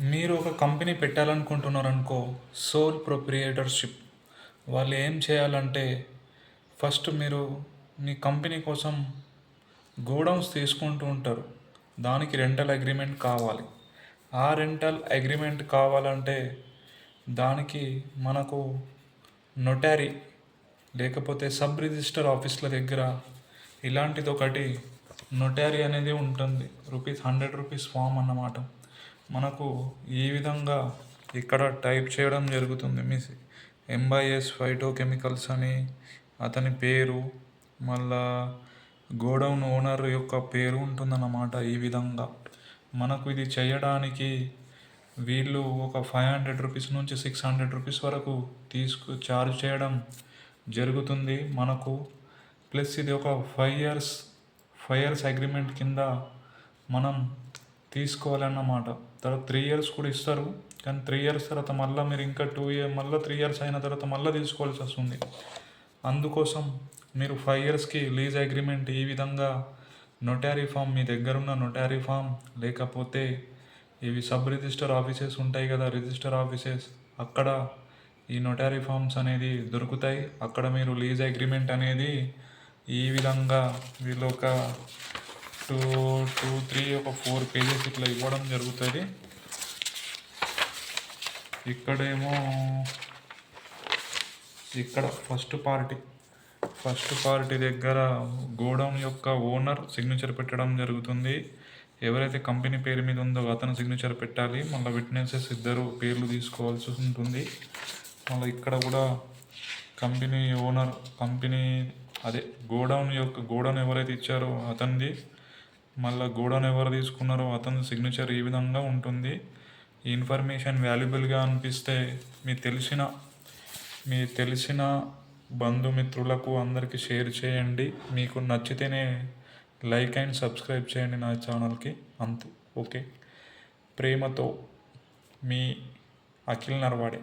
మీరు ఒక company పెట్టాలనుకుంటున్నారనుకో, soul ప్రొప్రియటర్షిప్. వాళ్ళు ఏం చేయాలంటే, ఫస్ట్ మీరు మీ కంపెనీ కోసం గోడౌన్స్ తీసుకుంటూ ఉంటారు. దానికి రెంటల్ అగ్రిమెంట్ కావాలి. ఆ రెంటల్ అగ్రిమెంట్ కావాలంటే దానికి మనకు నొటారీ లేకపోతే సబ్ రిజిస్టర్ ఆఫీస్ల దగ్గర ఇలాంటిది ఒకటి నొటారీ అనేది ఉంటుంది. రూపీస్ 100 ఫామ్ అన్నమాట. మనకు ఈ విధంగా ఇక్కడ టైప్ చేయడం జరుగుతుంది. మిస్ ఎంబైఎస్ ఫైటో కెమికల్స్ అని అతని పేరు, మళ్ళా గోడౌన్ ఓనర్ యొక్క పేరు ఉంటుందన్నమాట. ఈ విధంగా మనకు ఇది చేయడానికి వీళ్ళు ఒక రూపీస్ 500 నుంచి రూపీస్ 600 వరకు ఛార్జ్ చేయడం జరుగుతుంది మనకు. ప్లస్ ఇది ఒక 5 ఇయర్స్ అగ్రిమెంట్ కింద మనం తీసుకోవాలన్నమాట. తర్వాత 3 ఇయర్స్ కూడా ఇస్తారు. కానీ 3 ఇయర్స్ తర్వాత మళ్ళీ మీరు ఇంకా 2 ఇయర్ మళ్ళీ 3 ఇయర్స్ అయిన తర్వాత మళ్ళీ తీసుకోవాల్సి వస్తుంది. అందుకోసం మీరు 5 ఇయర్స్కి లీజ్ అగ్రిమెంట్ ఈ విధంగా నొటారీ ఫామ్, మీ దగ్గరున్న నొటారీ ఫామ్ లేకపోతే ఇవి సబ్ రిజిస్టర్ ఆఫీసెస్ ఉంటాయి కదా, రిజిస్టర్ ఆఫీసెస్, అక్కడ ఈ నొటారీ ఫామ్స్ అనేది దొరుకుతాయి. అక్కడ మీరు లీజ్ అగ్రిమెంట్ అనేది ఈ విధంగా వీళ్ళు ఒక 4 పేజెస్ ఇట్లా ఇవ్వడం జరుగుతుంది. ఇక్కడేమో ఇక్కడ ఫస్ట్ పార్టీ దగ్గర గోడౌన్ యొక్క ఓనర్ సిగ్నేచర్ పెట్టడం జరుగుతుంది. ఎవరైతే కంపెనీ పేరు మీద ఉందో అతను సిగ్నేచర్ పెట్టాలి. మళ్ళీ విట్నెసెస్ 2 పేర్లు తీసుకోవాల్సి ఉంటుంది. మళ్ళీ ఇక్కడ కూడా కంపెనీ ఓనర్, అదే గోడౌన్ ఎవరైతే ఇచ్చారో అతనిది, మళ్ళీ గోడౌన్ ఎవరు తీసుకున్నారో అతని సిగ్నేచర్ ఈ విధంగా ఉంటుంది. ఈ ఇన్ఫర్మేషన్ వాల్యుబుల్గా అనిపిస్తే మీ తెలిసిన బంధుమిత్రులకు అందరికీ షేర్ చేయండి. మీకు నచ్చితేనే లైక్ అండ్ సబ్స్క్రైబ్ చేయండి నా ఛానల్కి. అంతే. ఓకే. ప్రేమతో మీ అఖిల్ నర్వాడే.